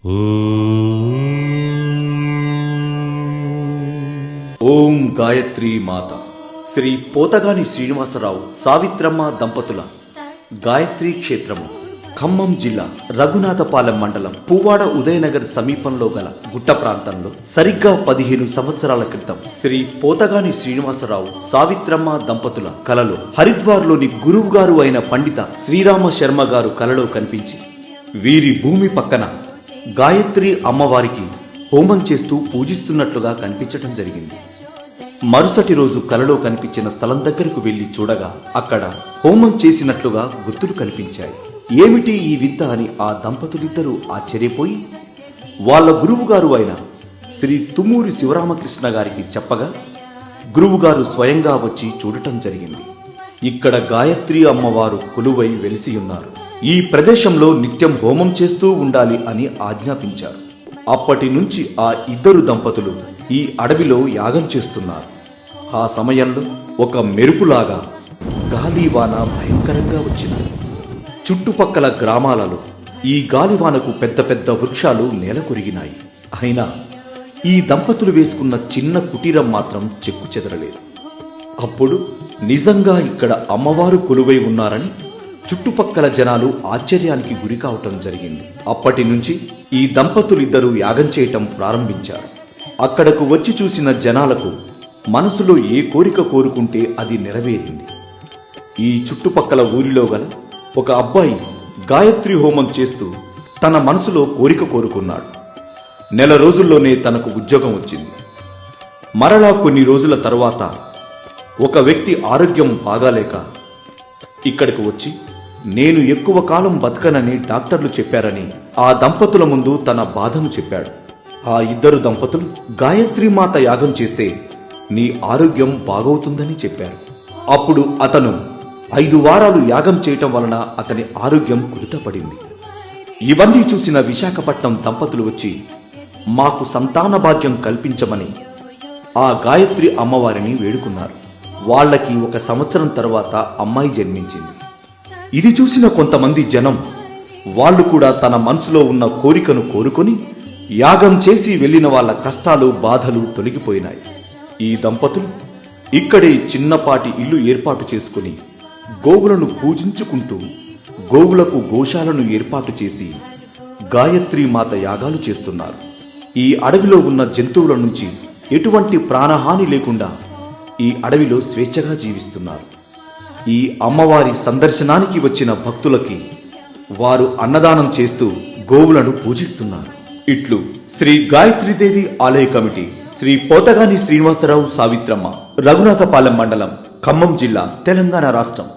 ఓం గాయత్రీ మాత. శ్రీ పోతగాని శ్రీనివాసరావు సావిత్రమ్మ దంపతుల గాయత్రీ క్షేత్రము ఖమ్మం జిల్లా రఘునాథపాలెం మండలం పువ్వాడ ఉదయనగర్ సమీపంలో గల గుట్ట ప్రాంతంలో సరిగ్గా 15 సంవత్సరాల క్రితం శ్రీ పోతగాని శ్రీనివాసరావు సావిత్రమ్మ దంపతుల కలలో హరిద్వార్లోని గురువు గారు అయిన పండిత శ్రీరామ శర్మ గారు కలలో కనిపించి వీరి భూమి పక్కన గాయత్రి అమ్మవారికి హోమం చేస్తూ పూజిస్తున్నట్లుగా కనిపించటం జరిగింది. మరుసటి రోజు కలలో కనిపించిన స్థలం దగ్గరకు వెళ్లి చూడగా అక్కడ హోమం చేసినట్లుగా గుర్తులు కనిపించాయి. ఏమిటి ఈ వింత అని ఆ దంపతులిద్దరూ ఆశ్చర్యపోయి వాళ్ళ గురువుగారు అయిన శ్రీ తుమ్మూరి శివరామకృష్ణ గారికి చెప్పగా గురువుగారు స్వయంగా వచ్చి చూడటం జరిగింది. ఇక్కడ గాయత్రి అమ్మవారు కొలువై వెలిసి ఉన్నారు. ఈ ప్రదేశంలో నిత్యం హోమం చేస్తూ ఉండాలి అని ఆజ్ఞాపించారు. అప్పటి నుంచి ఆ ఇద్దరు దంపతులు ఈ అడవిలో యాగం చేస్తున్నారు. ఆ సమయంలో ఒక మెరుపులాగా గాలివాన భయంకరంగా వచ్చింది. చుట్టుపక్కల గ్రామాలలో ఈ గాలివానకు పెద్ద పెద్ద వృక్షాలు నేల కొరిగినాయి. అయినా ఈ దంపతులు వేసుకున్న చిన్న కుటీరం మాత్రం చెక్కు చెదరలేదు. అప్పుడు నిజంగా ఇక్కడ అమ్మవారు కొలువై ఉన్నారని చుట్టుపక్కల జనాలు ఆశ్చర్యానికి గురి కావటం జరిగింది. అప్పటి నుంచి ఈ దంపతులిద్దరూ యాగం చేయటం ప్రారంభించారు. అక్కడకు వచ్చి చూసిన జనాలకు మనసులో ఏ కోరిక కోరుకుంటే అది నెరవేరింది. ఈ చుట్టుపక్కల ఊరిలో గల ఒక అబ్బాయి గాయత్రి హోమం చేస్తూ తన మనసులో కోరిక కోరుకున్నాడు. నెల రోజుల్లోనే తనకు ఉద్యోగం వచ్చింది. మరలా కొన్ని రోజుల తరువాత ఒక వ్యక్తి ఆరోగ్యం బాగాలేక ఇక్కడికి వచ్చి నేను ఎక్కువ కాలం బతకనని డాక్టర్లు చెప్పారని ఆ దంపతుల ముందు తన బాధను చెప్పాడు. ఆ ఇద్దరు దంపతులు గాయత్రి మాత యాగం చేస్తే నీ ఆరోగ్యం బాగవుతుందని చెప్పారు. అప్పుడు అతను 5 వారాలు యాగం చేయటం వలన అతని ఆరోగ్యం కుదుటపడింది. ఇవన్నీ చూసిన విశాఖపట్నం దంపతులు వచ్చి మాకు సంతాన భాగ్యం కల్పించమని ఆ గాయత్రి అమ్మవారిని వేడుకున్నారు. వాళ్ళకి 1 సంవత్సరం తర్వాత అమ్మాయి జన్మించింది. ఇది చూసిన కొంతమంది జనం వాళ్ళు కూడా తన మనసులో ఉన్న కోరికను కోరుకొని యాగం చేసి వెళ్లిన వాళ్ళ కష్టాలు బాధలు తొలగిపోయినాయి. ఈ దంపతులు ఇక్కడే చిన్నపాటి ఇల్లు ఏర్పాటు చేసుకుని గోవులను పూజించుకుంటూ గోవులకు గోశాలను ఏర్పాటు చేసి గాయత్రి మాత యాగాలు చేస్తున్నారు. ఈ అడవిలో ఉన్న జంతువుల నుంచి ఎటువంటి ప్రాణహాని లేకుండా ఈ అడవిలో స్వేచ్ఛగా జీవిస్తున్నారు. ఈ అమ్మవారి సందర్శనానికి వచ్చిన భక్తులకి వారు అన్నదానం చేస్తూ గోవులను పూజిస్తున్నారు. ఇట్లు శ్రీ గాయత్రీదేవి ఆలయ కమిటీ, శ్రీ పోతగాని శ్రీనివాసరావు సావిత్రమ్మ, రఘునాథపాలెం మండలం, ఖమ్మం జిల్లా, తెలంగాణ రాష్ట్రం.